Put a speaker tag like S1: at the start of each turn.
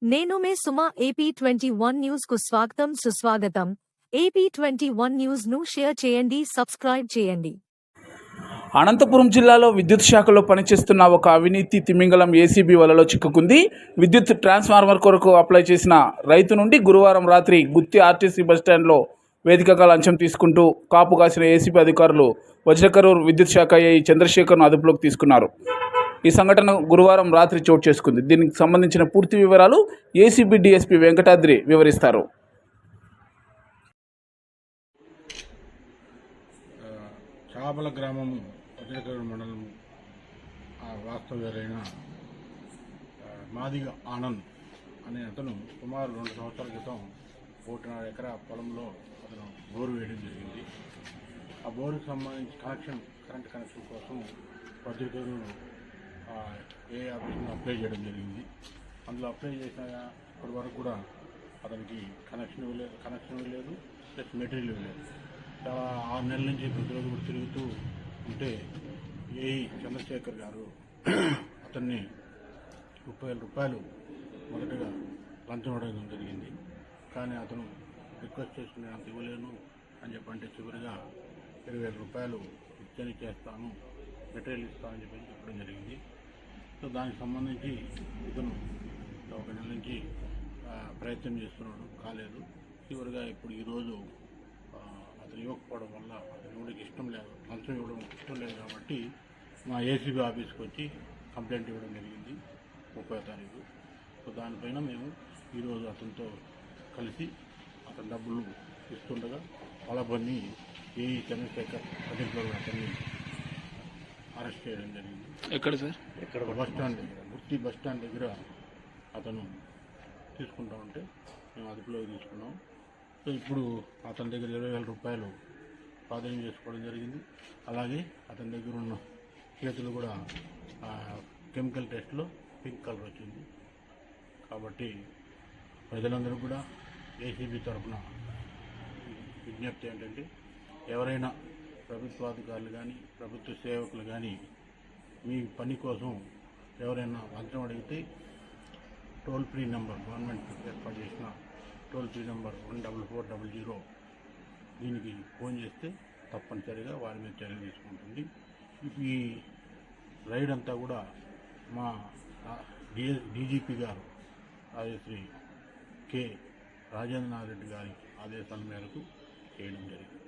S1: నేను మే సుమా AP21 news కు స్వాగతం సుస్వాగతం. AP21 న్యూస్ ను షేర్ చేయండి, సబ్స్క్రైబ్ చేయండి.
S2: అనంతపురం జిల్లాలో విద్యుత్ శాఖలో పనిచేస్తున్న ఒక అవినీతి తిమింగలం ఏసీబీ వలలో చిక్కుకుంది. విద్యుత్ ట్రాన్స్ఫార్మర్ కొరకు అప్లై చేసిన రైతు నుండి గురువారం రాత్రి గుత్తి ఆర్టీసీ బస్టాండ్లో వేదికగా లంచం తీసుకుంటూ కాపు కాసిన ఏసీబీ అధికారులు వజ్రకరూర్ విద్యుత్ శాఖ ఏఈ చంద్రశేఖర్ను అదుపులోకి తీసుకున్నారు. ఈ సంఘటన గురువారం రాత్రి చోటు చేసుకుంది. దీనికి సంబంధించిన పూర్తి వివరాలు ఏసీబీ డీఎస్పీ వెంకటాద్రి వివరిస్తారు.
S3: చాబల గ్రామం వజ్రకరూర్ మండలం వాస్తవ్యులైన మాదిగ ఆనంద్ అనే అతను సుమారు 2 సంవత్సరాల క్రితం 1.5 ఎకరా పొలంలో అతను బోరు వేయడం జరిగింది. ఆ బోరుకు సంబంధించి కరెంట్ కనెక్షన్ కోసం వజ్రకరూర్ ఏ ఆఫీస్లో అప్లై చేయడం జరిగింది. అందులో అప్లై చేసిన ఇప్పటి వరకు కూడా అతనికి కనెక్షన్ ఇవ్వలేదు, ప్లస్ మెటీరియల్ ఇవ్వలేదు. చాలా 6 నెలల నుంచి ప్రతిరోజు కూడా తిరుగుతూ ఉంటే ఏఈ చంద్రశేఖర్ గారు అతన్ని 30,000 రూపాయలు మొదటగా లంచం అడగడం జరిగింది. కానీ అతను రిక్వెస్ట్ చేసుకుని అంత ఇవ్వలేను అని చెప్పంటే చివరిగా 20,000 రూపాయలు ఇచ్చేని చేస్తాను, మెటీరియల్ ఇస్తానని చెప్పడం జరిగింది. సో దానికి సంబంధించి ఇతను 1 నెల నుంచి ప్రయత్నం చేస్తున్నాడు, కాలేదు. చివరిగా ఇప్పుడు ఈరోజు అతను ఇవ్వకపోవడం వల్ల అతను ఇవ్వడానికి ఇష్టం లేదు, లంచం ఇవ్వడం ఇష్టం లేదు కాబట్టి మా ఏసీబీ ఆఫీస్కి వచ్చి కంప్లైంట్ ఇవ్వడం జరిగింది 30వ తారీఖు. సో దానిపైన మేము ఈరోజు అతనితో కలిసి అతని డబ్బులు ఇస్తుండగా వాళ్ళని ఏఈ చంద్రశేఖర్ అధికారులు అతన్ని అరెస్ట్ చేయడం జరిగింది.
S2: ఎక్కడ సార్?
S3: బస్ స్టాండ్ దగ్గర, గుత్తి బస్ స్టాండ్ దగ్గర అతను తీసుకుంటా ఉంటే మేము అదుపులోకి తీసుకున్నాం. సో ఇప్పుడు అతని దగ్గర 20,000 రూపాయలు స్వాధీనం చేసుకోవడం జరిగింది. అలాగే అతని దగ్గర ఉన్న చేతులు కూడా కెమికల్ టెస్ట్లో పింక్ కలర్ వచ్చింది. కాబట్టి ప్రజలందరూ కూడా ఏసీబీ తరఫున విజ్ఞప్తి ఏంటంటే, ఎవరైనా ప్రభుత్వాధికారులు కానీ ప్రభుత్వ సేవకులు కానీ మీ పని కోసం ఎవరైనా లంచం అడిగితే టోల్ ఫ్రీ నెంబర్, గవర్నమెంట్ ఏర్పాటు చేసిన టోల్ ఫ్రీ నెంబర్ 14400 దీనికి ఫోన్ చేస్తే తప్పనిసరిగా వారి మీద చర్యలు తీసుకుంటుంది. ఈ రైడ్ అంతా కూడా మా డీజీపీ గారు శ్రీ కె రాజేంద్రనాథ్ రెడ్డి గారి ఆదేశాల మేరకు చేయడం జరిగింది.